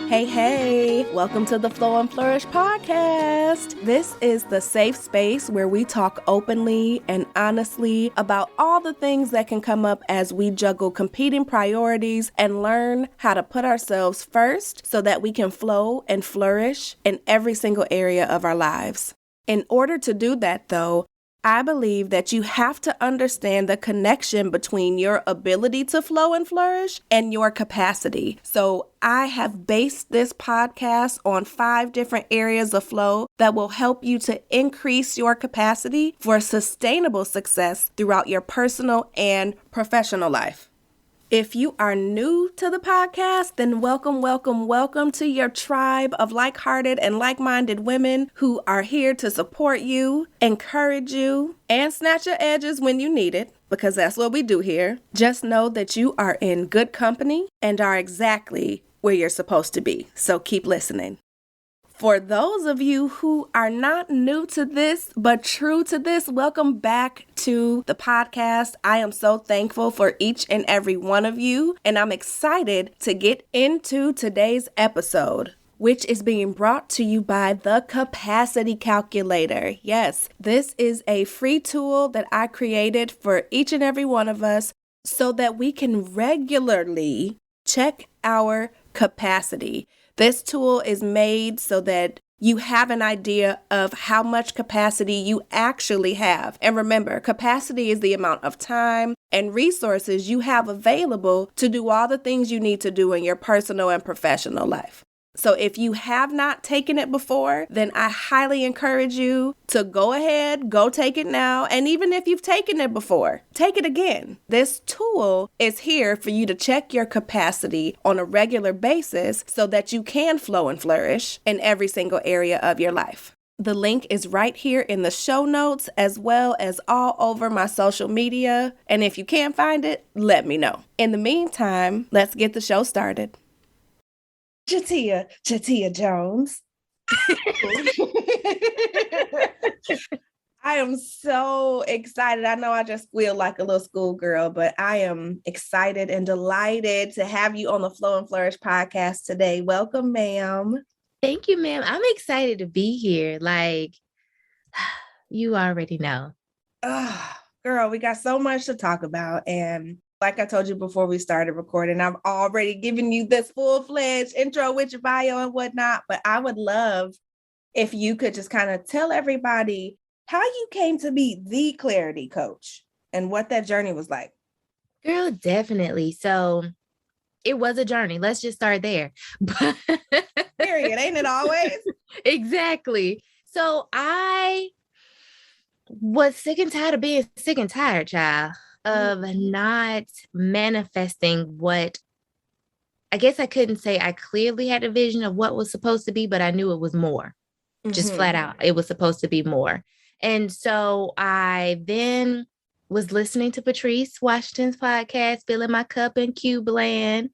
Hey, hey, welcome to the Flow and Flourish Podcast. This is the safe space where we talk openly and honestly about all the things that can come up as we juggle competing priorities and learn how to put ourselves first so that we can flow and flourish in every single area of our lives. In order to do that, though, I believe that you have to understand the connection between your ability to flow and flourish and your capacity. So I have based this podcast on 5 different areas of flow that will help you to increase your capacity for sustainable success throughout your personal and professional life. If you are new to the podcast, then welcome to your tribe of like-hearted and like-minded women who are here to support you, encourage you, and snatch your edges when you need it, because that's what we do here. Just know that you are in good company and are exactly where you're supposed to be, so keep listening. For those of you who are not new to this, but true to this, welcome back to the podcast. I am so thankful for each and every one of you, and I'm excited to get into today's episode, which is being brought to you by the Capacity Calculator. Yes, this is a free tool that I created for each and every one of us so that we can regularly check our capacity. This tool is made so that you have an idea of how much capacity you actually have. And remember, capacity is the amount of time and resources you have available to do all the things you need to do in your personal and professional life. So if you have not taken it before, then I highly encourage you to go ahead, go take it now. And even if you've taken it before, take it again. This tool is here for you to check your capacity on a regular basis so that you can flow and flourish in every single area of your life. The link is right here in the show notes as well as all over my social media. And if you can't find it, let me know. In the meantime, let's get the show started. Jatia Jones. I am so excited. I know I just feel like a little schoolgirl, but I am excited and delighted to have you on the Flow and Flourish podcast today. Welcome, ma'am. Thank you, ma'am. I'm excited to be here. Like, you already know. Girl, we got so much to talk about. And like I told you before we started recording, I've already given you this full-fledged intro with your bio and whatnot, but I would love if you could just kind of tell everybody how you came to be the clarity coach and what that journey was like. Girl, definitely. So it was a journey. Let's just start there. Period. Ain't it always? Exactly. So I was sick and tired of being sick and tired, child. Of not manifesting what I guess I couldn't say I clearly had a vision of what was supposed to be, but I knew it was more. Just flat out. It was supposed to be more. And so I then was listening to Patrice Washington's podcast, Filling My Cup in Cube Land.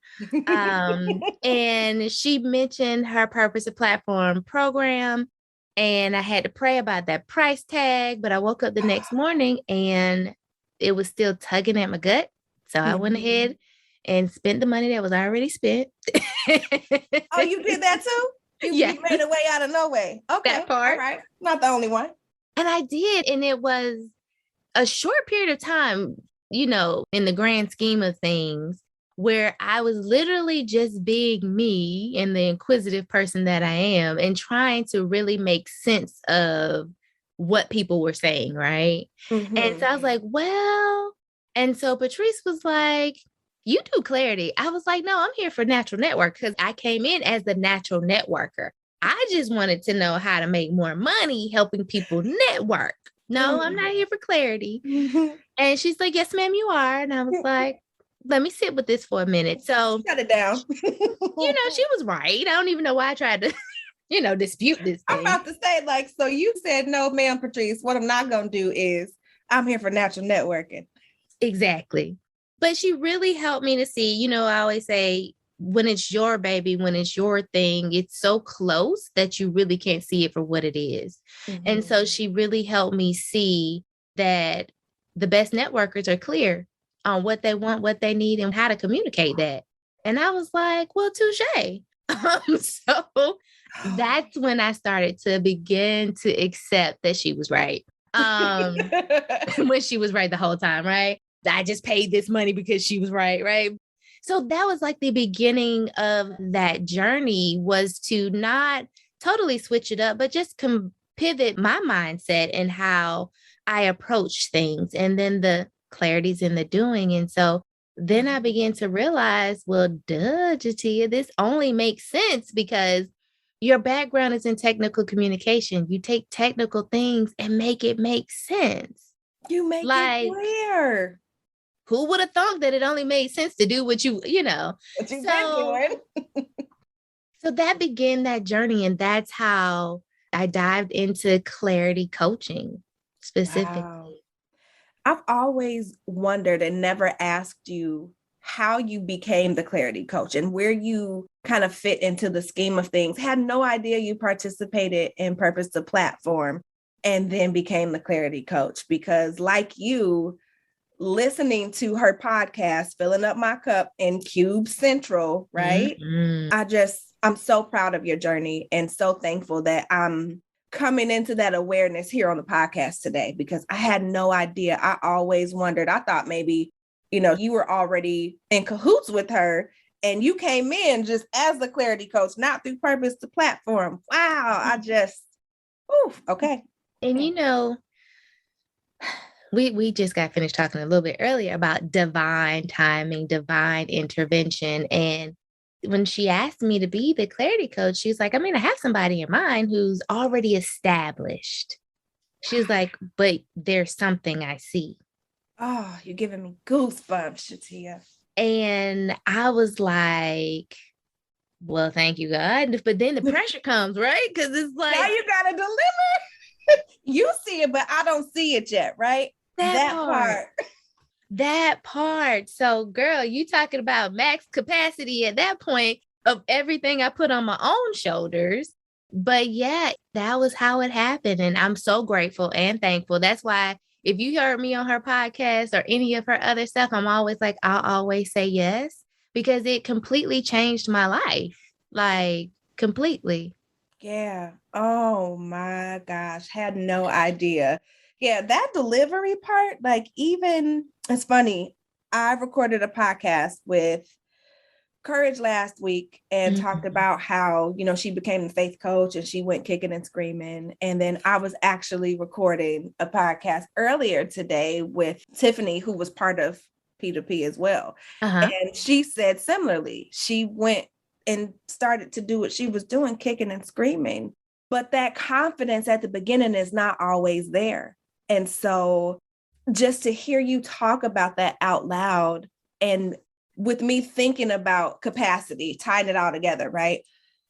And she mentioned her Purpose of Platform program. And I had to pray about that price tag, but I woke up the next morning and it was still tugging at my gut. So I went ahead and spent the money that was already spent. Oh, you did that too? You made a way out of no way. Okay. That part. All right. Not the only one. And I did. And it was a short period of time, you know, in the grand scheme of things, where I was literally just being me and the inquisitive person that I am and trying to really make sense of what people were saying, right? And so I was like, well, and so Patrice was like, you do clarity. I was like, no, I'm here for natural network because I came in as the natural networker. I just wanted to know how to make more money helping people network. No, I'm not here for clarity. And she's like, yes, ma'am, you are. And I was like, let me sit with this for a minute. So shut it down. You know, she was right. I don't even know why I tried to dispute this thing. I'm about to say, like, so you said, no, ma'am, Patrice, what I'm not going to do is I'm here for natural networking. Exactly. But she really helped me to see, you know, I always say, when it's your baby, when it's your thing, it's so close that you really can't see it for what it is. And so she really helped me see that the best networkers are clear on what they want, what they need, and how to communicate that. And I was like, well, touche. So that's when I started to begin to accept that she was right. When she was right the whole time, right? I just paid this money because she was right, right? So that was like the beginning of that journey, was to not totally switch it up, but just pivot my mindset and how I approach things. And then the clarity's in the doing. And so then I began to realize, well, duh, Jatia, this only makes sense because your background is in technical communication. You take technical things and make it make sense. You make it clear. Who would have thought that it only made sense to do what you've been doing? So that began that journey. And that's how I dived into clarity coaching specifically. Wow. I've always wondered and never asked you how you became the clarity coach and where you kind of fit into the scheme of things. Had no idea you participated in Purpose to Platform and then became the clarity coach, because like you, listening to her podcast, Filling Up My Cup in Cube Central, right? Mm-hmm. I'm so proud of your journey and so thankful that I'm coming into that awareness here on the podcast today, because I had no idea. I always wondered, I thought maybe, you were already in cahoots with her and you came in just as the clarity coach, not through Purpose to Platform. Wow. Okay. And we just got finished talking a little bit earlier about divine timing, divine intervention. And when she asked me to be the clarity coach, she's like, I have somebody in mind who's already established. She's like, but there's something I see. Oh, you're giving me goosebumps, Jatia. And I was like, well, thank you, God. But then the pressure comes, right? Because it's like, now you got to deliver. You see it, but I don't see it yet, right? That part. So, girl, you talking about max capacity at that point of everything I put on my own shoulders. But yeah, that was how it happened. And I'm so grateful and thankful. That's why if you heard me on her podcast or any of her other stuff, I'm always like, I'll always say yes, because it completely changed my life. Like, completely. Yeah. Oh my gosh. Had no idea. Yeah, that delivery part, like, even, it's funny. I recorded a podcast with Courage last week and talked about how, she became the faith coach and she went kicking and screaming. And then I was actually recording a podcast earlier today with Tiffany, who was part of P2P as well. Uh-huh. And she said similarly, she went and started to do what she was doing, kicking and screaming. But that confidence at the beginning is not always there. And so just to hear you talk about that out loud, and with me thinking about capacity, tying it all together, right?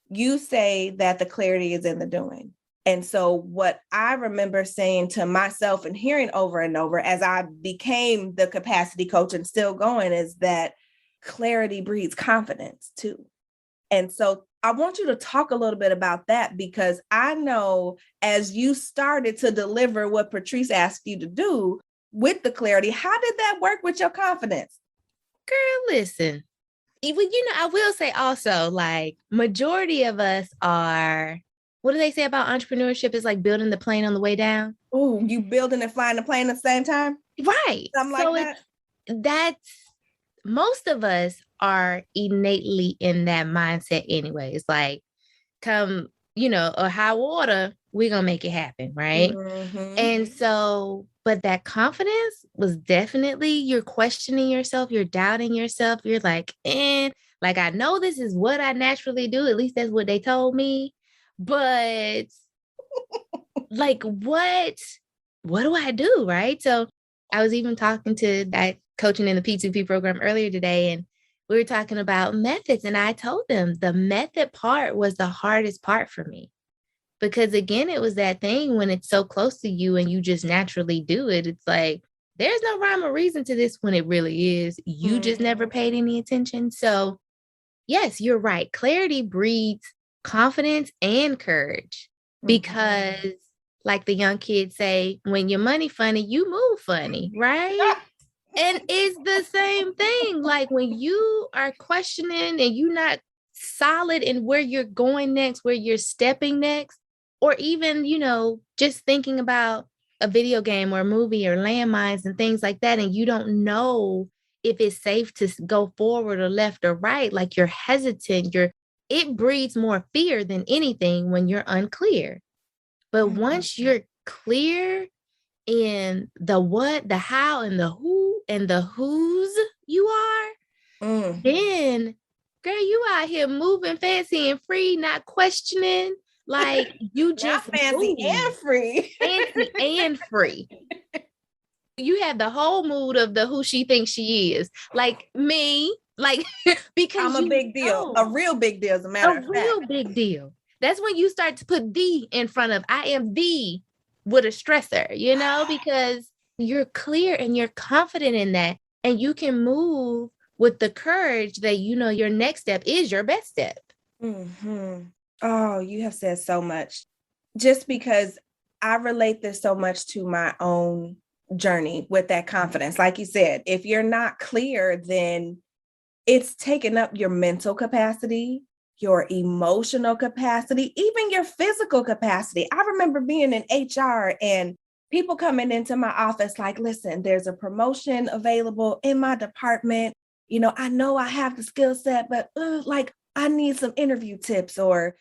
You say that the clarity is in the doing. And so what I remember saying to myself and hearing over and over as I became the capacity coach and still going is that clarity breeds confidence too. And so I want you to talk a little bit about that, because I know as you started to deliver what Patrice asked you to do with the clarity, how did that work with your confidence? Girl, listen, I will say also, like, majority of us are, what do they say about entrepreneurship? Is like building the plane on the way down. Oh, you building and flying the plane at the same time? Right. Something so like that. That's, most of us are innately in that mindset anyway. It's like, come, a high water, we're going to make it happen. Right. Mm-hmm. And so, but that confidence was definitely, you're questioning yourself, you're doubting yourself. You're like, like, I know this is what I naturally do. At least that's what they told me. But like, what do I do? Right. So I was even talking to that coaching in the P2P program earlier today, and we were talking about methods. And I told them the method part was the hardest part for me. Because again, it was that thing when it's so close to you and you just naturally do it. It's like, there's no rhyme or reason to this when it really is. You just never paid any attention. So yes, you're right. Clarity breeds confidence and courage, because like the young kids say, when your money funny, you move funny, right? And it's the same thing. Like when you are questioning and you not solid in where you're going next, where you're stepping next, or even, just thinking about a video game or a movie or landmines and things like that, and you don't know if it's safe to go forward or left or right, like you're hesitant, it breeds more fear than anything when you're unclear. But once you're clear in the what, the how, and the who, and the whose you are, then girl, you out here moving fancy and free, not questioning. Like you just not fancy and free. Fancy and free. You have the whole mood of the who she thinks she is. Like me, like because I'm a big deal, a real big deal, as a matter of fact. A real big deal. That's when you start to put the in front of I am the with a stressor, because you're clear and you're confident in that. And you can move with the courage that, your next step is your best step. Mm-hmm. Oh, you have said so much. Just because I relate this so much to my own journey with that confidence. Like you said, if you're not clear, then it's taking up your mental capacity, your emotional capacity, even your physical capacity. I remember being in HR and people coming into my office like, listen, there's a promotion available in my department. I know I have the skill set, but I need some interview tips, or,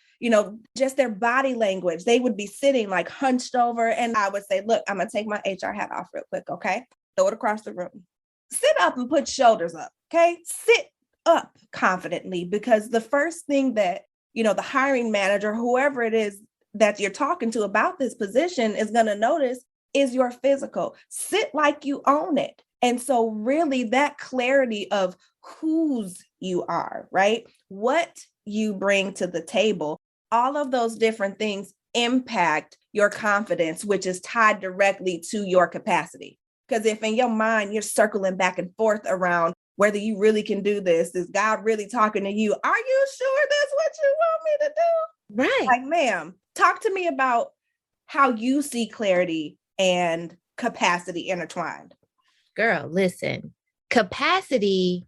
just their body language. They would be sitting like hunched over. And I would say, look, I'm going to take my HR hat off real quick. Okay. Throw it across the room. Sit up and put shoulders up. Okay. Sit up confidently, because the first thing that, the hiring manager, whoever it is that you're talking to about this position, is going to notice is your physical. Sit like you own it. And so really that clarity of whose you are, right? What you bring to the table, all of those different things impact your confidence, which is tied directly to your capacity. Because if in your mind, you're circling back and forth around whether you really can do this, is God really talking to you? Are you sure that's what you want me to do? Right. Like, ma'am, talk to me about how you see clarity and capacity intertwined. Girl, listen, capacity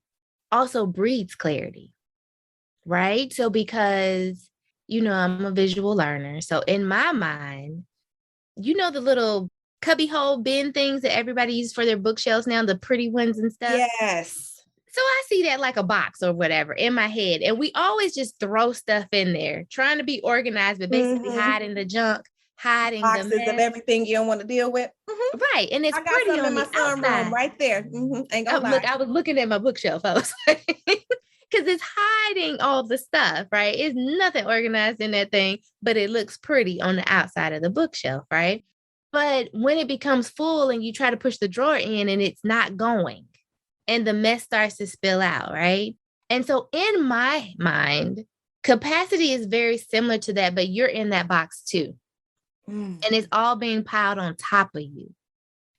also breeds clarity, right? So because, I'm a visual learner. So in my mind, the little cubby hole bin things that everybody uses for their bookshelves now, the pretty ones and stuff. Yes. So I see that like a box or whatever in my head. And we always just throw stuff in there, trying to be organized, but basically hiding the junk, hiding boxes the mess of everything you don't want to deal with. Mm-hmm. Right. And it's I got pretty some on in my the sunroom right there. Ain't gonna lie. Look, I was looking at my bookshelf. I was like, because it's hiding all the stuff, right? It's nothing organized in that thing, but it looks pretty on the outside of the bookshelf, right? But when it becomes full and you try to push the drawer in and it's not going, and the mess starts to spill out, right? And so in my mind, capacity is very similar to that, but you're in that box too. And it's all being piled on top of you.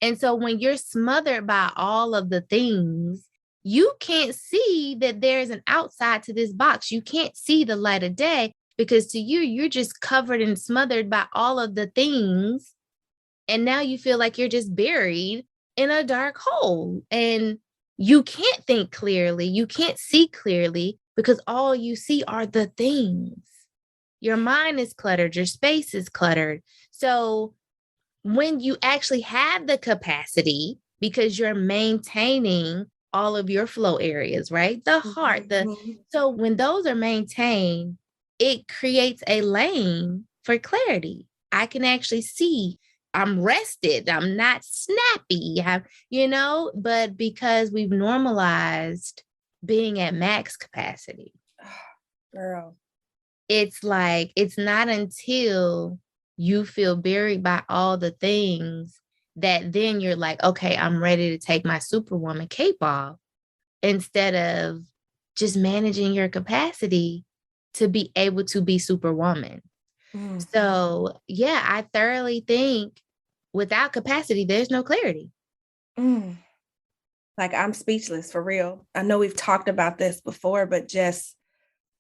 And so when you're smothered by all of the things, you can't see that there's an outside to this box. You can't see the light of day, because to you, you're just covered and smothered by all of the things. And now you feel like you're just buried in a dark hole, and you can't think clearly. You can't see clearly because all you see are the things. Your mind is cluttered. Your space is cluttered. So when you actually have the capacity, because you're maintaining all of your flow areas, right? The heart, so when those are maintained, it creates a lane for clarity. I can actually see I'm rested. I'm not snappy, but because we've normalized being at max capacity. Girl. It's like, it's not until you feel buried by all the things that then you're like, okay, I'm ready to take my Superwoman cape off, instead of just managing your capacity to be able to be Superwoman. So yeah, I thoroughly think without capacity, there's no clarity. Like, I'm speechless for real. I know we've talked about this before, but just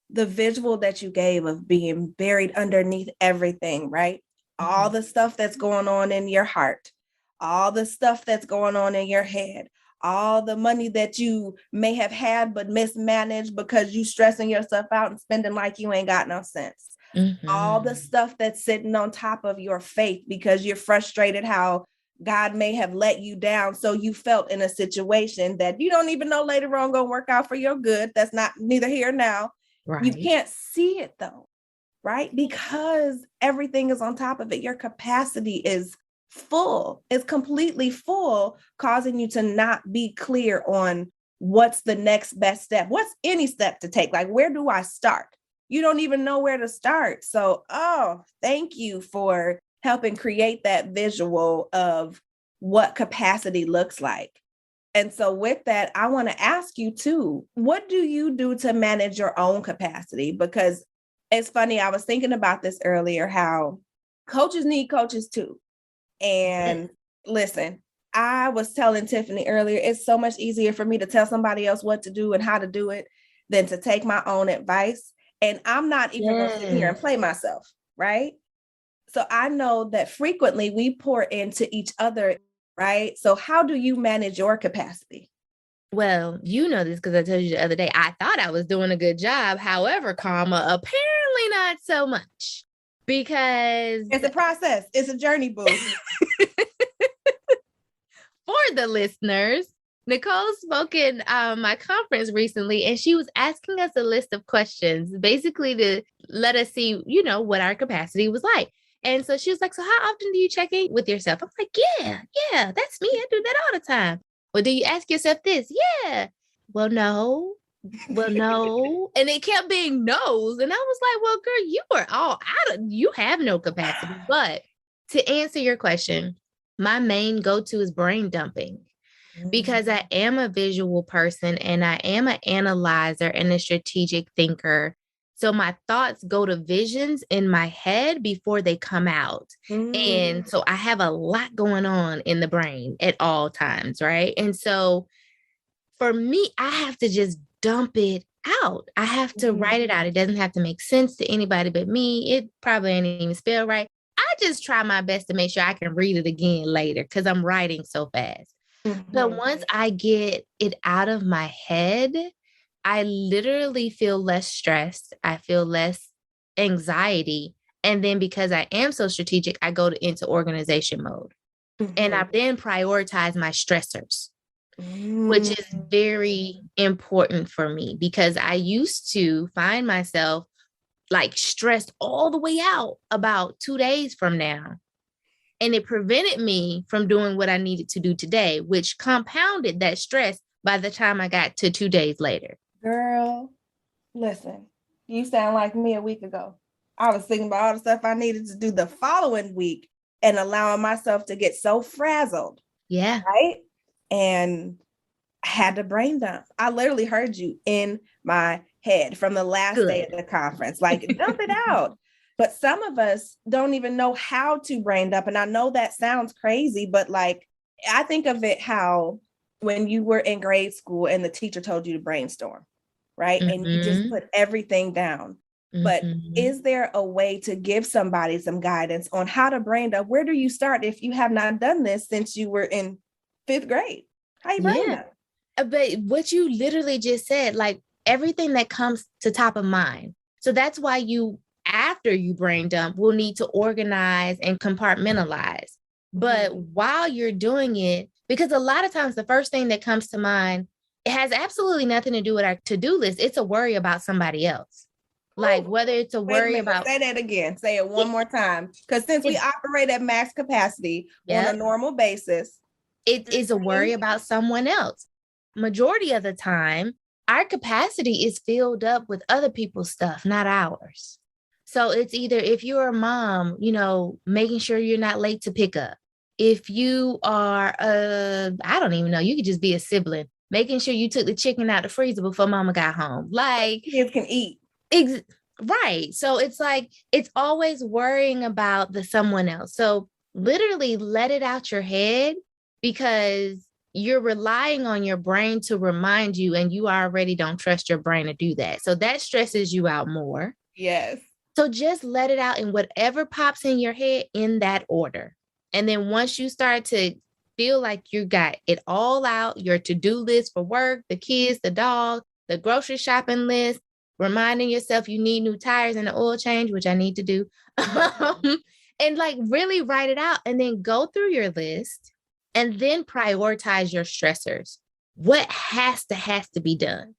the visual that you gave of being buried underneath everything, right? All the stuff that's going on in your heart, all the stuff that's going on in your head, all the money that you may have had but mismanaged because you stressing yourself out and spending like you ain't got no sense. All the stuff that's sitting on top of your faith because you're frustrated how God may have let you down. So you felt in a situation that you don't even know later on going to work out for your good. That's not neither here now. Right. You can't see it though, right? Because everything is on top of it. Your capacity is full, it's completely full, causing you to not be clear on what's the next best step. What's any step to take? Like, where do I start? You don't even know where to start. So, thank you for helping create that visual of what capacity looks like. And so with that, I want to ask you too, what do you do to manage your own capacity? Because it's funny, I was thinking about this earlier, how coaches need coaches too. And listen, I was telling Tiffany earlier, it's so much easier for me to tell somebody else what to do and how to do it than to take my own advice. And I'm not even going to sit here and play myself, right? So I know that frequently we pour into each other, right? So how do you manage your capacity? Well, you know this because I told you the other day, I thought I was doing a good job. However, apparently not so much. Because it's a process. It's a journey, boo. For the listeners, Nicole spoke in my conference recently, and she was asking us a list of questions, basically to let us see, what our capacity was like. And so she was like, so how often do you check in with yourself? I'm like, yeah, that's me. I do that all the time. Well, do you ask yourself this? Yeah. Well, no. And it kept being no's. And I was like, well, girl, you are all you have no capacity. But to answer your question, my main go-to is brain dumping because I am a visual person and I am an analyzer and a strategic thinker. So my thoughts go to visions in my head before they come out. And so I have a lot going on in the brain at all times, right? And so for me, I have to just dump it out. I have to write it out. It doesn't have to make sense to anybody but me. It probably ain't even spelled right. I just try my best to make sure I can read it again later because I'm writing so fast. But once I get it out of my head, I literally feel less stressed. I feel less anxiety. And then because I am so strategic, I go into organization mode. And I then prioritize my stressors, which is very important for me because I used to find myself like stressed all the way out about 2 days from now. And it prevented me from doing what I needed to do today, which compounded that stress by the time I got to 2 days later. Girl, listen, you sound like me a week ago. I was thinking about all the stuff I needed to do the following week and allowing myself to get so frazzled. Yeah. Right? And I had to brain dump. I literally heard you in my head from the last day of the conference, like dump it out. But some of us don't even know how to brain dump. And I know that sounds crazy, but like, I think of it how when you were in grade school and the teacher told you to brainstorm, right? And you just put everything down. But is there a way to give somebody some guidance on how to brain dump? Where do you start if you have not done this since you were in 5th grade? How you brain dump? But what you literally just said, like everything that comes to top of mind. So that's why after you brain dump, will need to organize and compartmentalize. But while you're doing it, because a lot of times the first thing that comes to mind, it has absolutely nothing to do with our to-do list. It's a worry about somebody else. Like whether it's a worry about. Say that again. Say it one more time. Because since we operate at max capacity on a normal basis. It is a worry about someone else. Majority of the time, our capacity is filled up with other people's stuff, not ours. So it's either if you're a mom, making sure you're not late to pick up. If you are, I don't even know, you could just be a sibling, making sure you took the chicken out the freezer before mama got home. Like kids can eat. Right. So it's like, it's always worrying about the someone else. So literally let it out your head because you're relying on your brain to remind you and you already don't trust your brain to do that. So that stresses you out more. Yes. So just let it out in whatever pops in your head in that order. And then once you start to feel like you got it all out, your to-do list for work, the kids, the dog, the grocery shopping list, reminding yourself you need new tires and an oil change, which I need to do. And like really write it out and then go through your list and then prioritize your stressors. What has to be done?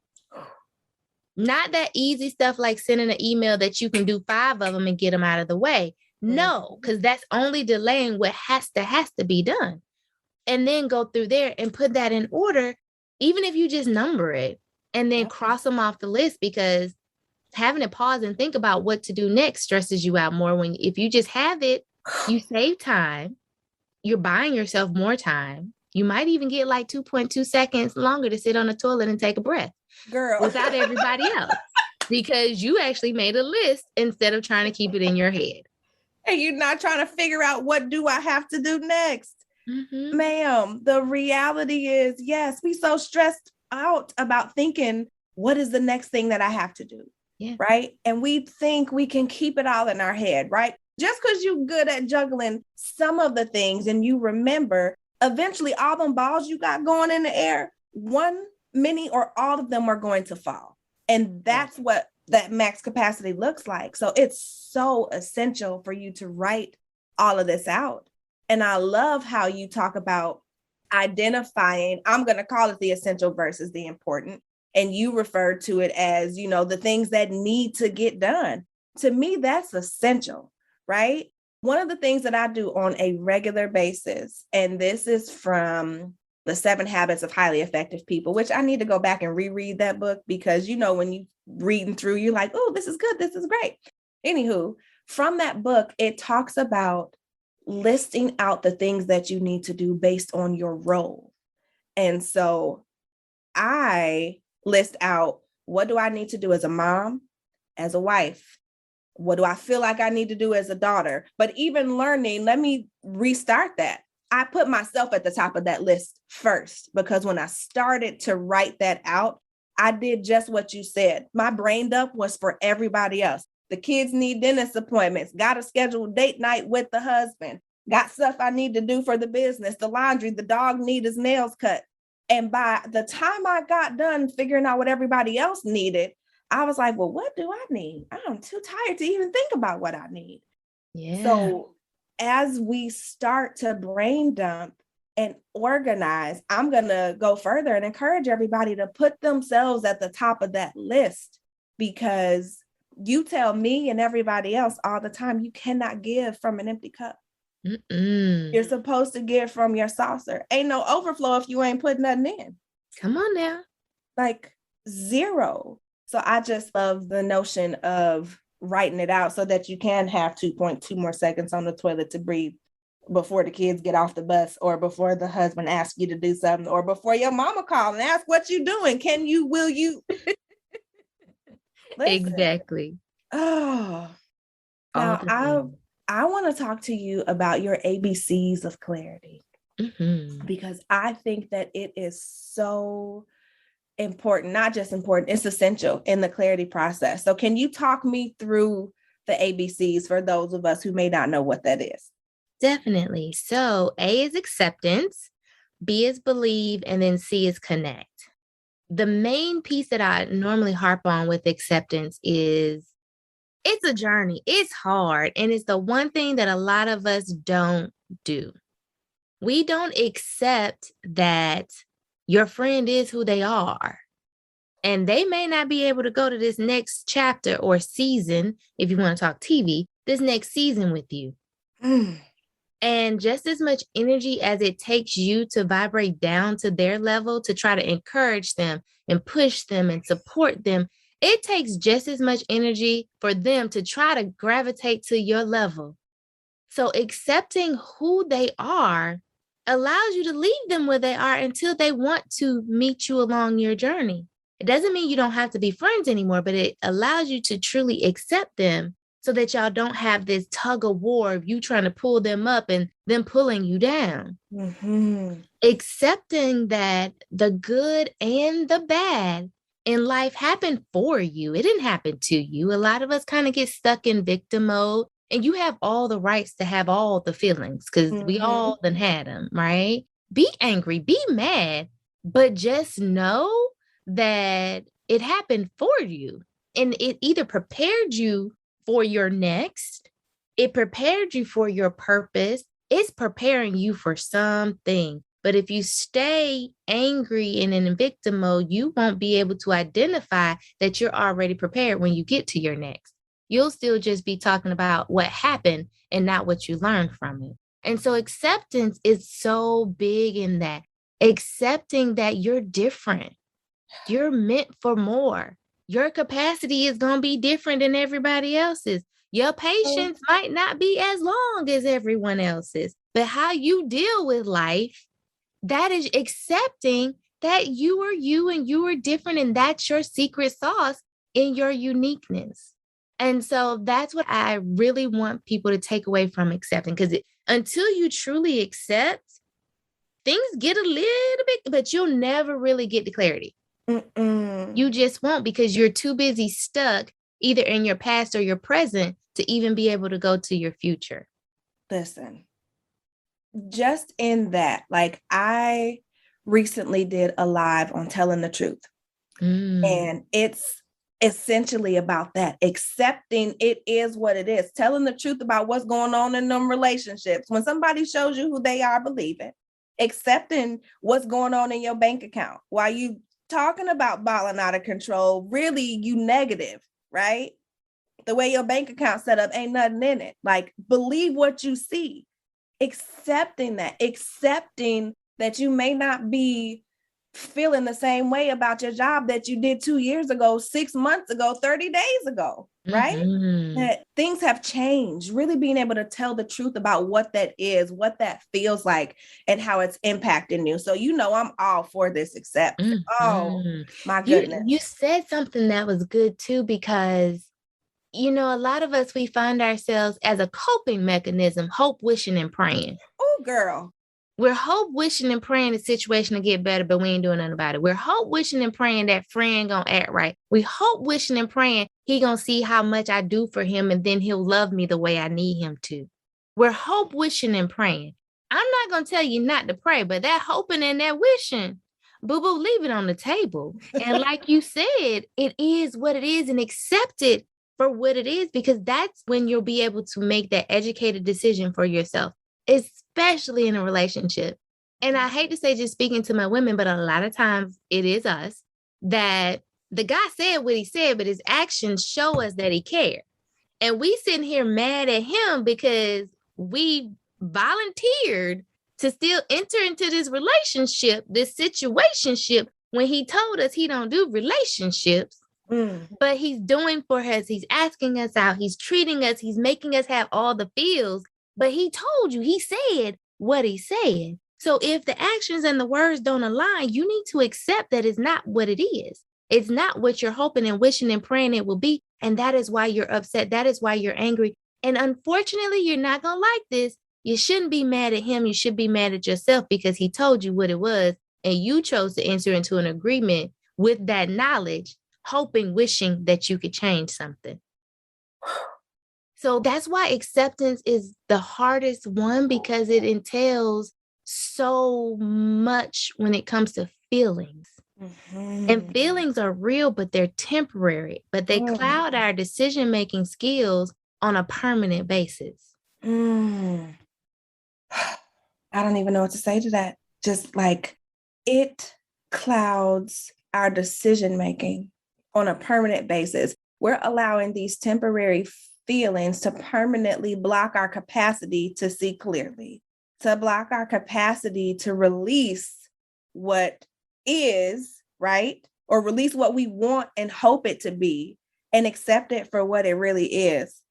Not that easy stuff like sending an email that you can do 5 of them and get them out of the way. No, because that's only delaying what has to be done. And then go through there and put that in order, even if you just number it and then cross them off the list, because having to pause and think about what to do next stresses you out more. When if you just have it, you save time, you're buying yourself more time. You might even get like 2.2 seconds longer to sit on the toilet and take a breath. Girl. Without everybody else, because you actually made a list instead of trying to keep it in your head. And you're not trying to figure out what do I have to do next. Ma'am, the reality is, yes, we so stressed out about thinking, what is the next thing that I have to do? Yeah. Right. And we think we can keep it all in our head, right? Just because you're good at juggling some of the things and you remember, eventually all them balls you got going in the air, many or all of them are going to fall. And that's what that max capacity looks like. So it's so essential for you to write all of this out. And I love how you talk about identifying, I'm going to call it the essential versus the important. And you refer to it as, the things that need to get done. To me, that's essential, right? One of the things that I do on a regular basis, and this is from The 7 Habits of Highly Effective People, which I need to go back and reread that book because, when you reading through, you're like, oh, this is good. This is great. Anywho, from that book, it talks about listing out the things that you need to do based on your role. And so I list out, what do I need to do as a mom, as a wife? What do I feel like I need to do as a daughter? But even learning, let me restart that. I put myself at the top of that list first, because when I started to write that out, I did just what you said. My brain dump was for everybody else. The kids need dentist appointments, got to schedule date night with the husband, got stuff I need to do for the business, the laundry, the dog need his nails cut. And by the time I got done figuring out what everybody else needed, I was like, well, what do I need? I'm too tired to even think about what I need. Yeah. So as we start to brain dump and organize, I'm going to go further and encourage everybody to put themselves at the top of that list, because you tell me and everybody else all the time, you cannot give from an empty cup. You're supposed to give from your saucer. Ain't no overflow if you ain't putting nothing in. Come on now. Like zero. So I just love the notion of writing it out so that you can have 2.2 more seconds on the toilet to breathe before the kids get off the bus, or before the husband asks you to do something, or before your mama call and ask what you doing. Will you? Exactly. Oh, now I want to talk to you about your ABCs of clarity, because I think that it is so important, not just important, it's essential in the clarity process. So can you talk me through the ABCs for those of us who may not know what that is? Definitely. So A is acceptance, B is believe, and then C is connect. The main piece that I normally harp on with acceptance is it's a journey. It's hard. And it's the one thing that a lot of us don't do. We don't accept that your friend is who they are. And they may not be able to go to this next chapter or season, if you want to talk TV, this next season with you. And just as much energy as it takes you to vibrate down to their level to try to encourage them and push them and support them, it takes just as much energy for them to try to gravitate to your level. So accepting who they are allows you to leave them where they are until they want to meet you along your journey. It doesn't mean you don't have to be friends anymore, but it allows you to truly accept them so that y'all don't have this tug of war of you trying to pull them up and them pulling you down. Accepting that the good and the bad in life happened for you. It didn't happen to you. A lot of us kind of get stuck in victim mode, and you have all the rights to have all the feelings because we all done had them, right? be angry, be mad, but just know that it happened for you. And it either prepared you for your next, it prepared you for your purpose, it's preparing you for something. But if you stay angry and in victim mode, you won't be able to identify that you're already prepared when you get to your next. You'll still just be talking about what happened and not what you learned from it. And so acceptance is so big in that. Accepting that you're different. You're meant for more. Your capacity is going to be different than everybody else's. Your patience might not be as long as everyone else's, but how you deal with life, that is accepting that you are you and you are different, and that's your secret sauce in your uniqueness. And so that's what I really want people to take away from accepting, because until you truly accept, things get a little bit, but you'll never really get to clarity. You just won't, because you're too busy stuck either in your past or your present to even be able to go to your future. Listen, just in that, like I recently did a live on telling the truth. And it's essentially about that, accepting it is what it is, telling the truth about what's going on in them relationships. When somebody shows you who they are, believe it. Accepting what's going on in your bank account while you talking about balling out of control, really you negative, right? The way your bank account set up, ain't nothing in it. Like, believe what you see. Accepting that you may not be feeling the same way about your job that you did 2 years ago, 6 months ago, 30 days ago, right? That things have changed. Really being able to tell the truth about what that is, what that feels like, and how it's impacting you. So, I'm all for this acceptance. Oh, my goodness. You said something that was good too, because a lot of us, we find ourselves as a coping mechanism, hope, wishing, and praying. Oh, girl. We're hope, wishing, and praying the situation to get better, but we ain't doing nothing about it. We're hope, wishing, and praying that friend gonna act right. We hope, wishing, and praying he gonna see how much I do for him, and then he'll love me the way I need him to. We're hope, wishing, and praying. I'm not gonna tell you not to pray, but that hoping and that wishing, boo-boo, leave it on the table. And like you said, it is what it is, and accept it for what it is, because that's when you'll be able to make that educated decision for yourself, especially in a relationship. And I hate to say, just speaking to my women, but a lot of times it is us, that the guy said what he said, but his actions show us that he cared. And we sitting here mad at him because we volunteered to still enter into this relationship, this situationship, when he told us he don't do relationships. But he's doing for us. He's asking us out. He's treating us. He's making us have all the feels. But he told you, he said what he said. So if the actions and the words don't align, you need to accept that it's not what it is. It's not what you're hoping and wishing and praying it will be. And that is why you're upset. That is why you're angry. And unfortunately, you're not going to like this. You shouldn't be mad at him. You should be mad at yourself, because he told you what it was. And you chose to enter into an agreement with that knowledge, hoping, wishing that you could change something. So that's why acceptance is the hardest one, because it entails so much when it comes to feelings. And feelings are real, but they're temporary, but they cloud our decision-making skills on a permanent basis. I don't even know what to say to that. Just like, it clouds our decision-making on a permanent basis. We're allowing these temporary feelings to permanently block our capacity to see clearly, to block our capacity to release what is, right? Or release what we want and hope it to be, and accept it for what it really is.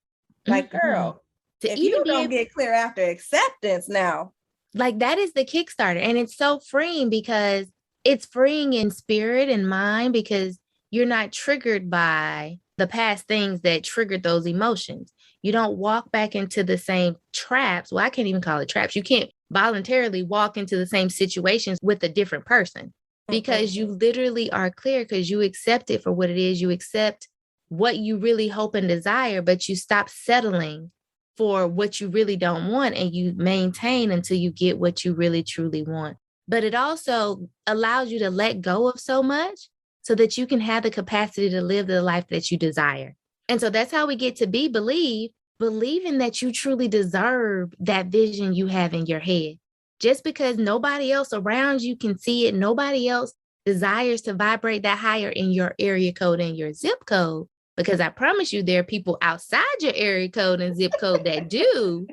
Like, girl, if you don't get clear after acceptance now. Like, that is the Kickstarter. And it's so freeing, because it's freeing in spirit and mind, because you're not triggered by the past things that triggered those emotions. You don't walk back into the same traps. Well, I can't even call it traps. You can't voluntarily walk into the same situations with a different person, because you literally are clear, because you accept it for what it is. You accept what you really hope and desire, but you stop settling for what you really don't want, and you maintain until you get what you really truly want. but it also allows you to let go of so much so that you can have the capacity to live the life that you desire. And so that's how we get to believing that you truly deserve that vision you have in your head. Just because nobody else around you can see it, nobody else desires to vibrate that higher in your area code and your zip code. Because I promise you, there are people outside your area code and zip code that do.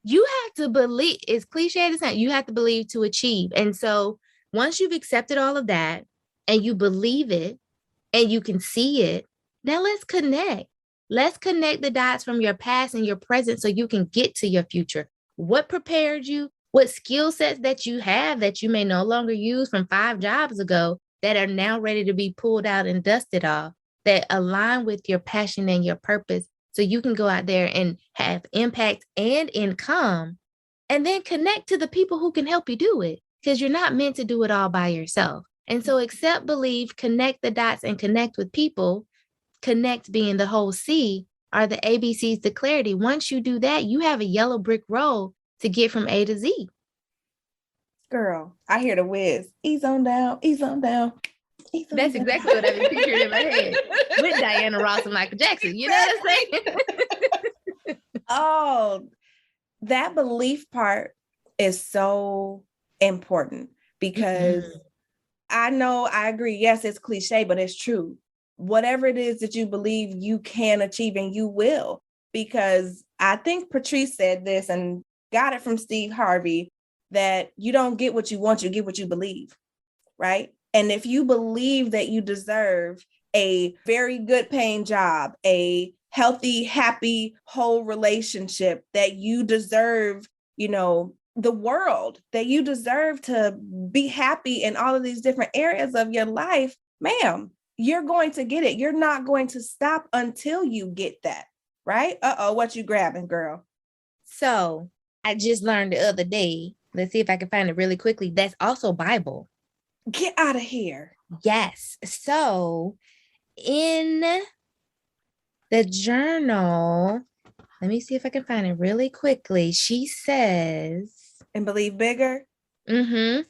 You have to believe, it's cliche to say, you have to believe to achieve. And so once you've accepted all of that and you believe it and you can see it, now let's connect. Let's connect the dots from your past and your present so you can get to your future. What prepared you? What skill sets that you have that you may no longer use from 5 jobs ago that are now ready to be pulled out and dusted off, that align with your passion and your purpose so you can go out there and have impact and income, and then connect to the people who can help you do it, because you're not meant to do it all by yourself. And so accept, believe, connect the dots, and connect with people. Connect being the whole C are the ABCs to clarity. Once you do that, you have a yellow brick road to get from A to Z. Girl, I hear the whiz. Ease on down, ease on down. That's exactly what I've been picturing in my head with Diana Ross and Michael Jackson. You know what I'm saying? Oh, that belief part is so important because I know, I agree. Yes, it's cliche, but it's true. Whatever it is that you believe you can achieve, and you will, because I think Patrice said this and got it from Steve Harvey, that you don't get what you want, you get what you believe, right? And if you believe that you deserve a very good paying job, a healthy, happy, whole relationship, that you deserve, the world, that you deserve to be happy in all of these different areas of your life, ma'am, you're going to get it. You're not going to stop until you get that, right? What you grabbing, girl? So I just learned the other day, let's see if I can find it really quickly, that's also Bible. Get out of here. Yes. So in the journal, let me see if I can find it really quickly. She says, and believe bigger.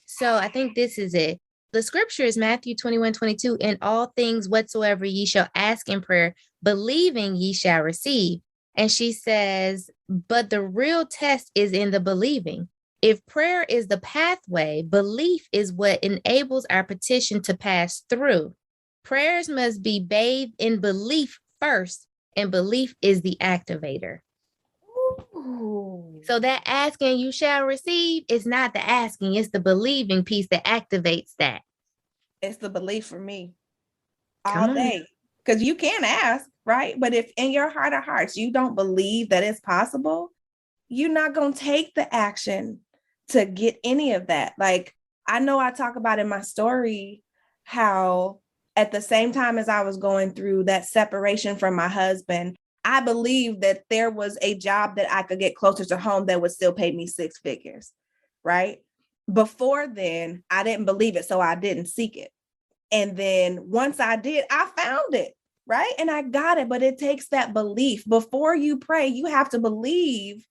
So I think this is it. The scripture is Matthew 21:22. In all things whatsoever ye shall ask in prayer, believing ye shall receive. And she says, but the real test is in the believing. If prayer is the pathway, belief is what enables our petition to pass through. Prayers must be bathed in belief first, and belief is the activator. Ooh. So that asking you shall receive is not the asking, it's the believing piece that activates that. It's the belief for me all day. Because you can ask, right? But if in your heart of hearts, you don't believe that it's possible, you're not going to take the action to get any of that. Like, I know I talk about in my story how at the same time as I was going through that separation from my husband, I believed that there was a job that I could get closer to home that would still pay me 6 figures, right? Before then, I didn't believe it, so I didn't seek it. And then once I did, I found it, right? And I got it, but it takes that belief. Before you pray, you have to believe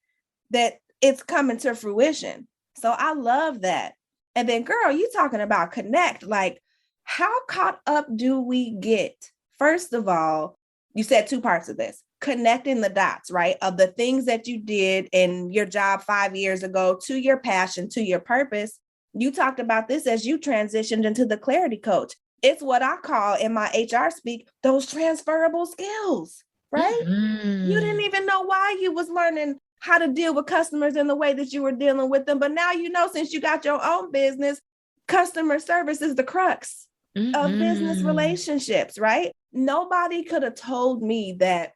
that it's coming to fruition. So I love that. And then, girl, you talking about connect, like how caught up do we get? First of all, you said 2 parts of this, connecting the dots, right? Of the things that you did in your job 5 years ago to your passion, to your purpose. You talked about this as you transitioned into the clarity coach. It's what I call in my HR speak, those transferable skills, right? You didn't even know why you was learning how to deal with customers in the way that you were dealing with them. But now, since you got your own business, customer service is the crux of business relationships, right? Nobody could have told me that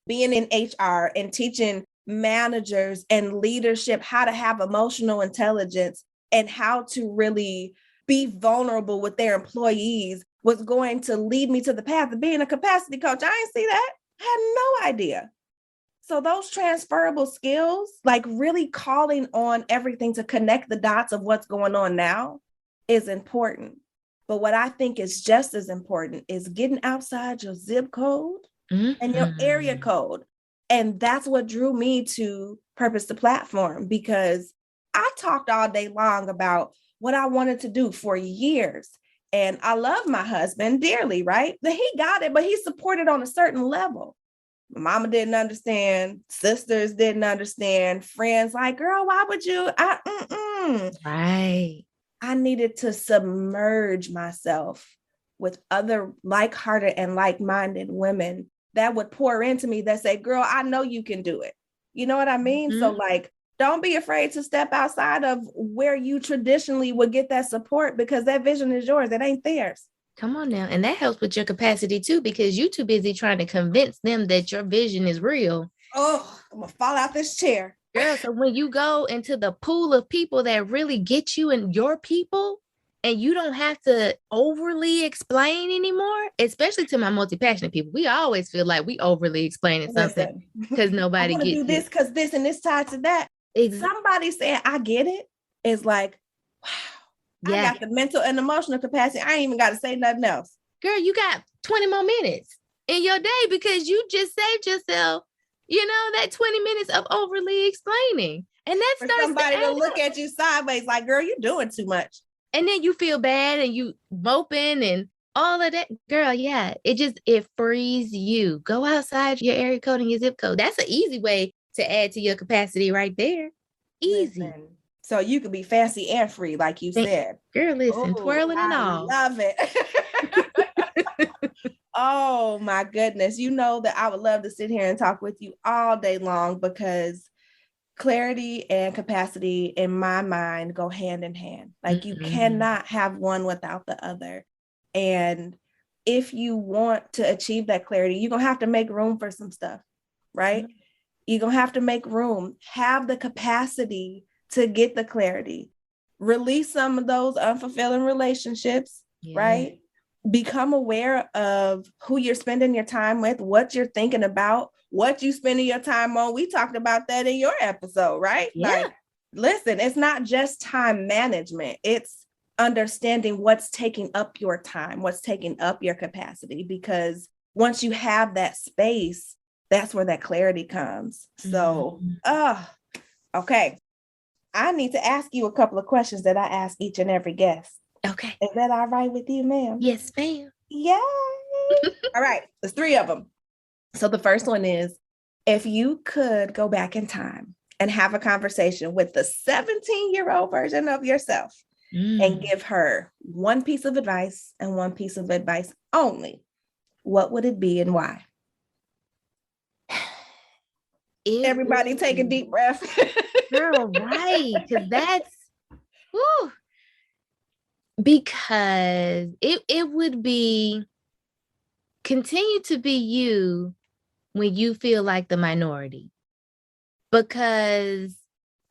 being in HR and teaching managers and leadership how to have emotional intelligence and how to really be vulnerable with their employees was going to lead me to the path of being a capacity coach. I didn't see that. I had no idea. So those transferable skills, like really calling on everything to connect the dots of what's going on now, is important. But what I think is just as important is getting outside your zip code and your area code. And that's what drew me to Purpose to Platform, because I talked all day long about what I wanted to do for years. And I love my husband dearly, right? But he got it, but he supported on a certain level. My mama didn't understand. Sisters didn't understand. Friends like, girl, why would you? Right. I needed to submerge myself with other like-hearted and like-minded women that would pour into me that say, girl, I know you can do it. You know what I mean? Mm-hmm. So like, don't be afraid to step outside of where you traditionally would get that support, because that vision is yours. It ain't theirs. Come on now. And that helps with your capacity too, because you're too busy trying to convince them that your vision is real. Oh, I'm gonna fall out this chair. Girl, so when you go into the pool of people that really get you and your people, and you don't have to overly explain anymore, especially to my multi-passionate people, we always feel like we overly explaining something because nobody I gets do this because this and this tied to that. Somebody saying I get it is like, wow, I got the mental and emotional capacity. I ain't even got to say nothing else. Girl, you got 20 more minutes in your day because you just saved yourself, that 20 minutes of overly explaining. And that for somebody to look at you sideways like, girl, you're doing too much. And then you feel bad and you moping and all of that. Girl, yeah, it frees you. Go outside your area code and your zip code. That's an easy way to add to your capacity right there. Easy. Listen, so you could be fancy and free, like you said. Girl, listen, twirling and all. I love it. Oh my goodness. You know that I would love to sit here and talk with you all day long, because clarity and capacity in my mind go hand in hand. Like you cannot have one without the other. And if you want to achieve that clarity, you're going to have to make room for some stuff, right? Mm-hmm. You're going to have to make room, have the capacity to get the clarity, release some of those unfulfilling relationships, right? Become aware of who you're spending your time with, what you're thinking about, what you spending your time on. We talked about that in your episode, right? Yeah. Like, listen, it's not just time management. It's understanding what's taking up your time, what's taking up your capacity, because once you have that space, that's where that clarity comes. So, okay. I need to ask you a couple of questions that I ask each and every guest. Okay. Is that all right with you, ma'am? Yes, ma'am. Yay. All right. There's 3 of them. So the first one is, if you could go back in time and have a conversation with the 17-year-old version of yourself and give her one piece of advice and one piece of advice only, what would it be and why? Everybody take a deep breath. Girl, right. Because it would be, continue to be you when you feel like the minority. Because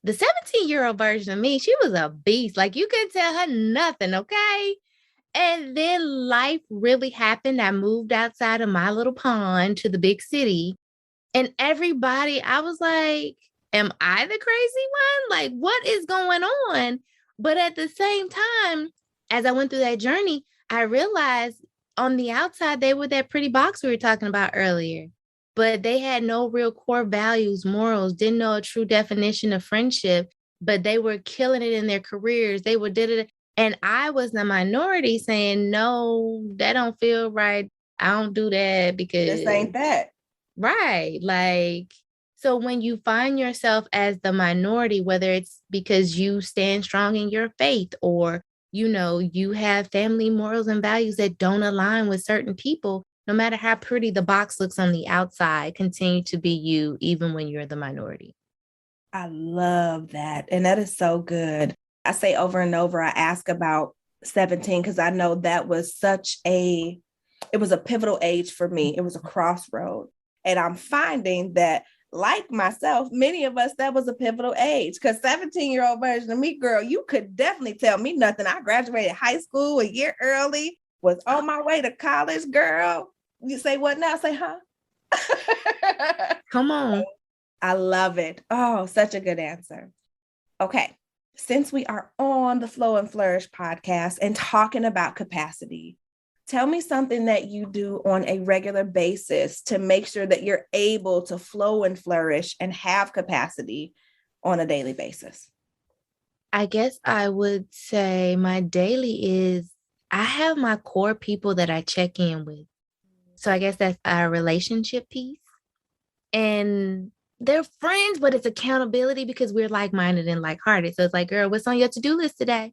the 17-year-old version of me, she was a beast. Like, you couldn't tell her nothing, okay? And then life really happened. I moved outside of my little pond to the big city. And everybody, I was like, am I the crazy one? Like, what is going on? But at the same time, as I went through that journey, I realized on the outside, they were that pretty box we were talking about earlier, but they had no real core values, morals, didn't know a true definition of friendship, but they were killing it in their careers. They were did it. And I was the minority saying, no, that don't feel right. I don't do that because this ain't that. Right. Like, so when you find yourself as the minority, whether it's because you stand strong in your faith or, you have family morals and values that don't align with certain people, no matter how pretty the box looks on the outside, continue to be you, even when you're the minority. I love that. And that is so good. I say over and over, I ask about 17 because I know that was it was a pivotal age for me. It was a crossroad. And I'm finding that, like myself, many of us, that was a pivotal age, because 17-year-old version of me, girl, you could definitely tell me nothing. I graduated high school a year early, was on my way to college, girl. You say what now? Say, huh? Come on. I love it. Oh, such a good answer. Okay. Since we are on the Flow and Flourish podcast and talking about capacity, tell me something that you do on a regular basis to make sure that you're able to flow and flourish and have capacity on a daily basis. I guess I would say my daily is I have my core people that I check in with. So I guess that's our relationship piece. And they're friends, but it's accountability because we're like-minded and like-hearted. So it's like, girl, what's on your to-do list today?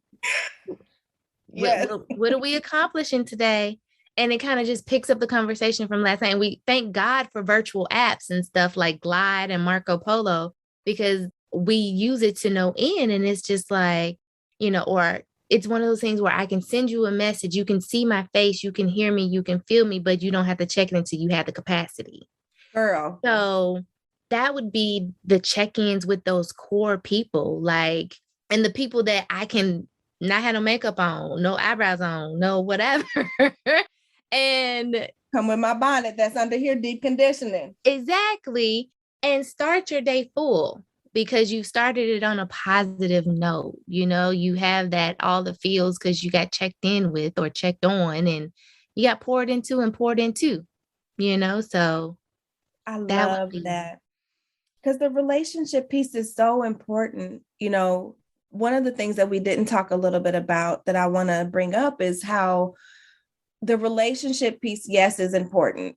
Yes. What are we accomplishing today? And it kind of just picks up the conversation from last night. And we thank God for virtual apps and stuff like Glide and Marco Polo, because we use it to no end. And it's just like, or it's one of those things where I can send you a message. You can see my face, you can hear me, you can feel me, but you don't have to check it until you have the capacity. Girl. So that would be the check-ins with those core people, like, and the people that I can not have no makeup on, no eyebrows on, no whatever. And come with my bonnet that's under here, deep conditioning. Exactly. And start your day full because you started it on a positive note. You have that all the feels because you got checked in with or checked on and you got poured into and poured into, so. I love that. Because the relationship piece is so important. One of the things that we didn't talk a little bit about that I want to bring up is how the relationship piece, yes, is important,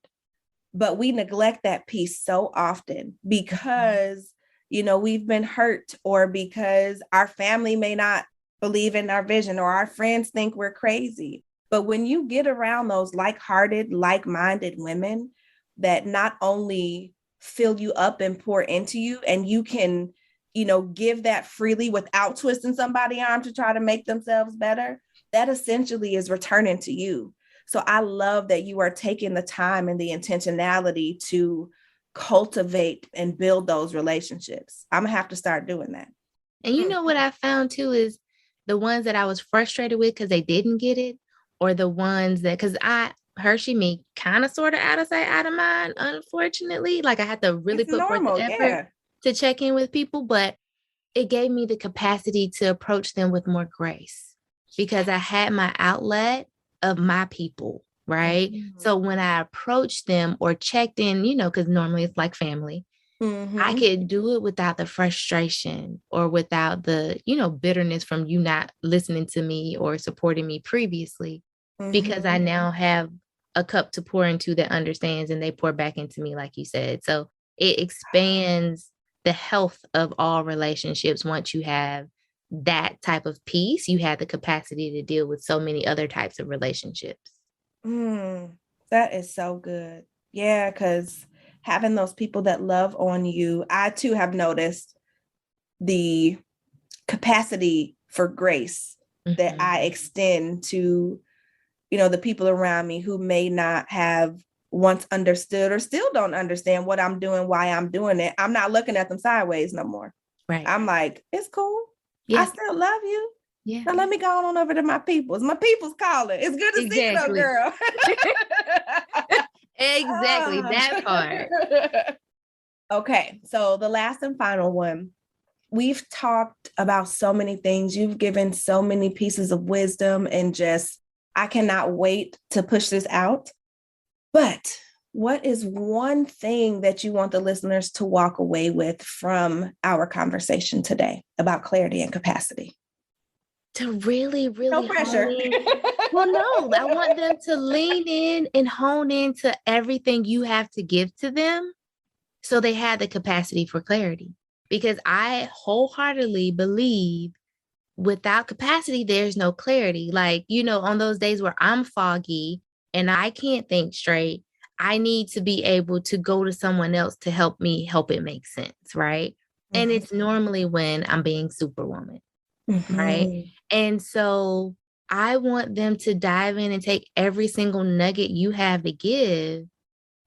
but we neglect that piece so often because, we've been hurt or because our family may not believe in our vision or our friends think we're crazy. But when you get around those like-hearted, like-minded women that not only fill you up and pour into you, and you can, give that freely without twisting somebody's arm to try to make themselves better, that essentially is returning to you. So I love that you are taking the time and the intentionality to cultivate and build those relationships. I'm gonna have to start doing that. And what I found too is the ones that I was frustrated with because they didn't get it, or the ones that, because Hershey me kind of sort of out of sight, out of mind, unfortunately. Like I had to really put forth the effort to check in with people, but it gave me the capacity to approach them with more grace because I had my outlet of my people, right? Mm-hmm. So when I approached them or checked in, because normally it's like family, mm-hmm. I could do it without the frustration or without the, bitterness from you not listening to me or supporting me previously, mm-hmm. because I now have a cup to pour into that understands and they pour back into me, like you said. So it expands the health of all relationships. Once you have that type of peace, you have the capacity to deal with so many other types of relationships. That is so good. Yeah, because having those people that love on you, I too have noticed the capacity for grace mm-hmm. that I extend to, the people around me who may not have once understood or still don't understand what I'm doing, why I'm doing it. I'm not looking at them sideways no more. Right. I'm like, it's cool. Yeah. I still love you. Yeah. Now let me go on over to my peoples. My people's calling. It's good to see you though, girl. Exactly. That part. Okay. So the last and final one, we've talked about so many things. You've given so many pieces of wisdom and just, I cannot wait to push this out. But what is one thing that you want the listeners to walk away with from our conversation today about clarity and capacity? To really, really no pressure. Well, no, I want them to lean in and hone into everything you have to give to them so they have the capacity for clarity. Because I wholeheartedly believe without capacity, there's no clarity. Like, on those days where I'm foggy and I can't think straight, I need to be able to go to someone else to help me help it make sense, right? Mm-hmm. And it's normally when I'm being superwoman, mm-hmm. right? And so I want them to dive in and take every single nugget you have to give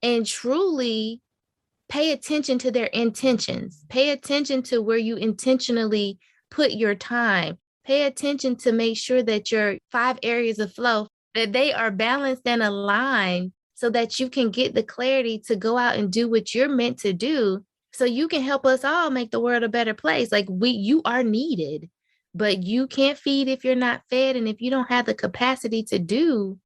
and truly pay attention to their intentions. Pay attention to where you intentionally put your time. Pay attention to make sure that your 5 areas of flow, that they are balanced and aligned so that you can get the clarity to go out and do what you're meant to do so you can help us all make the world a better place. Like you are needed, but you can't feed if you're not fed. And if you don't have the capacity to do,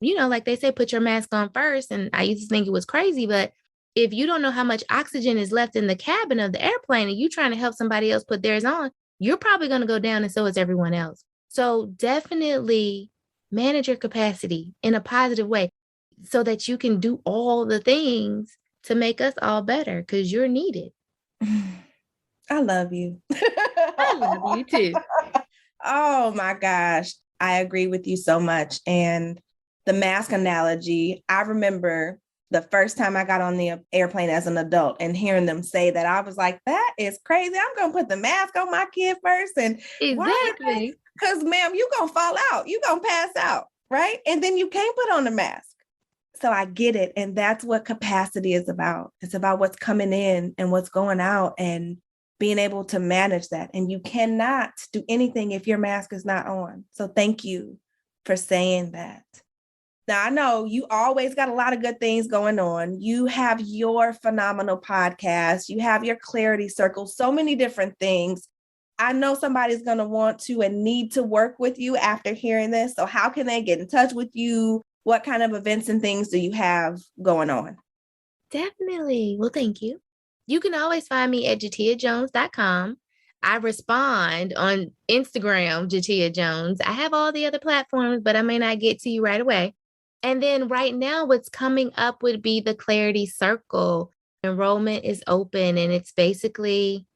like they say, put your mask on first. And I used to think it was crazy, but if you don't know how much oxygen is left in the cabin of the airplane and you trying to help somebody else put theirs on, you're probably going to go down and so is everyone else. So definitely manage your capacity in a positive way so that you can do all the things to make us all better because you're needed. I love you. I love you too. Oh my gosh. I agree with you so much. And the mask analogy, I remember the first time I got on the airplane as an adult and hearing them say that, I was like, that is crazy. I'm going to put the mask on my kid first. And exactly. Because ma'am, you're going to fall out. You're going to pass out. Right. And then you can't put on the mask. So I get it. And that's what capacity is about. It's about what's coming in and what's going out and being able to manage that. And you cannot do anything if your mask is not on. So thank you for saying that. Now, I know you always got a lot of good things going on. You have your phenomenal podcast. You have your clarity circle, so many different things. I know somebody's going to want to and need to work with you after hearing this. So how can they get in touch with you? What kind of events and things do you have going on? Definitely. Well, thank you. You can always find me at jatiajones.com. I respond on Instagram, Jatia Jones. I have all the other platforms, but I may not get to you right away. And then right now, what's coming up would be the Clarity Circle. Enrollment is open and it's basically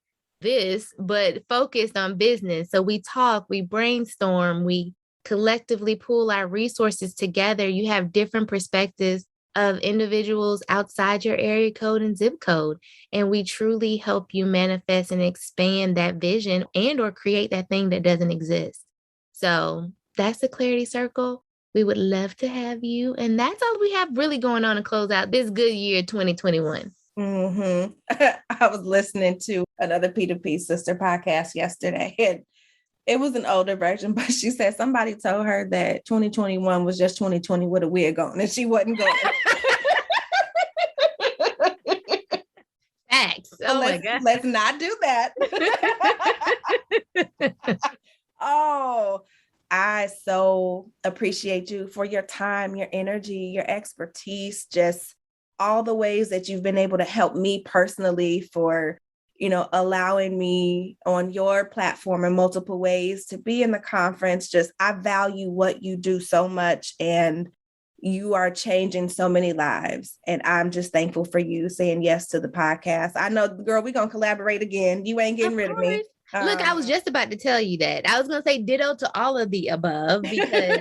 this, but focused on business. So we talk, we brainstorm, we collectively pool our resources together. You have different perspectives of individuals outside your area code and zip code. And we truly help you manifest and expand that vision and or create that thing that doesn't exist. So that's the Clarity Circle. We would love to have you. And that's all we have really going on to close out this good year, 2021. I was listening to another P2P sister podcast yesterday, and it was an older version, but she said somebody told her that 2021 was just 2020 with a wig on, and she wasn't going. Facts. Oh my God. Let's not do that. Oh, I so appreciate you for your time, your energy, your expertise, just all the ways that you've been able to help me personally for, allowing me on your platform in multiple ways to be in the conference. Just, I value what you do so much, and you are changing so many lives. And I'm just thankful for you saying yes to the podcast. I know, girl, we're going to collaborate again. You ain't getting rid of me. Look, I was just about to tell you that. I was going to say ditto to all of the above because,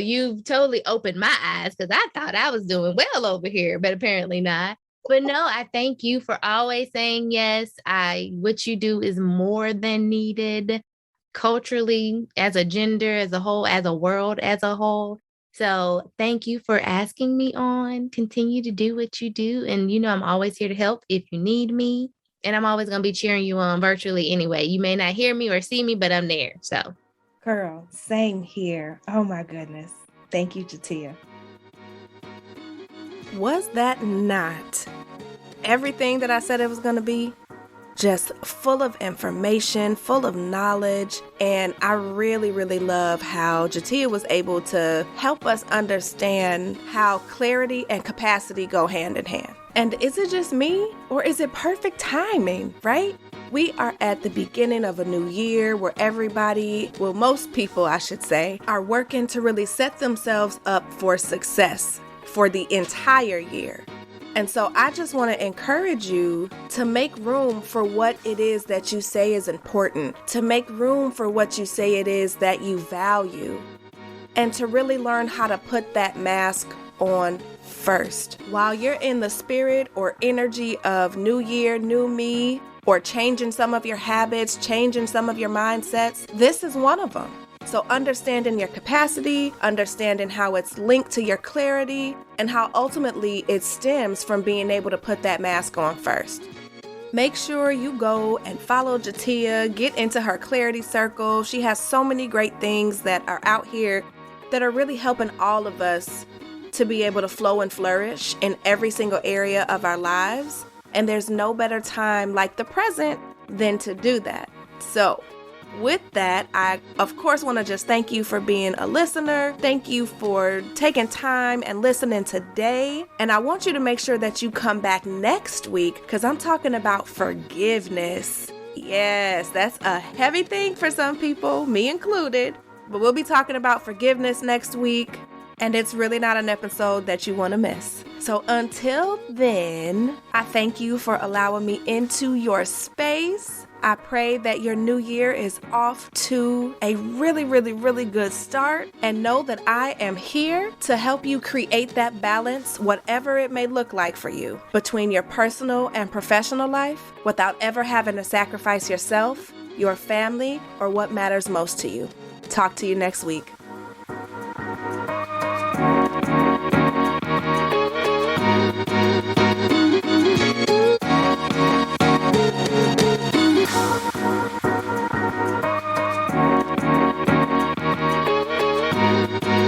you've totally opened my eyes because I thought I was doing well over here, but apparently not. But no, I thank you for always saying yes. What you do is more than needed culturally, as a gender, as a whole, as a world, as a whole. So thank you for asking me on. Continue to do what you do. And, I'm always here to help if you need me. And I'm always going to be cheering you on virtually anyway. You may not hear me or see me, but I'm there. So, girl, same here. Oh, my goodness. Thank you, Jatia. Was that not everything that I said it was going to be? Just full of information, full of knowledge. And I really, really love how Jatia was able to help us understand how clarity and capacity go hand in hand. And is it just me, or is it perfect timing, right? We are at the beginning of a new year where most people, I should say, are working to really set themselves up for success for the entire year. And so I just want to encourage you to make room for what it is that you say is important, to make room for what you say it is that you value, and to really learn how to put that mask on first. While you're in the spirit or energy of new year, new me, or changing some of your habits, changing some of your mindsets, this is one of them. So understanding your capacity, understanding how it's linked to your clarity, and how ultimately it stems from being able to put that mask on first. Make sure you go and follow Jatia, get into her clarity circle. She has so many great things that are out here that are really helping all of us to be able to flow and flourish in every single area of our lives. And there's no better time like the present than to do that. So with that, I, of course, want to just thank you for being a listener. Thank you for taking time and listening today. And I want you to make sure that you come back next week because I'm talking about forgiveness. Yes, that's a heavy thing for some people, me included. But we'll be talking about forgiveness next week, and it's really not an episode that you want to miss. So until then, I thank you for allowing me into your space. I pray that your new year is off to a really, really, really good start, and know that I am here to help you create that balance, whatever it may look like for you, between your personal and professional life without ever having to sacrifice yourself, your family, or what matters most to you. Talk to you next week.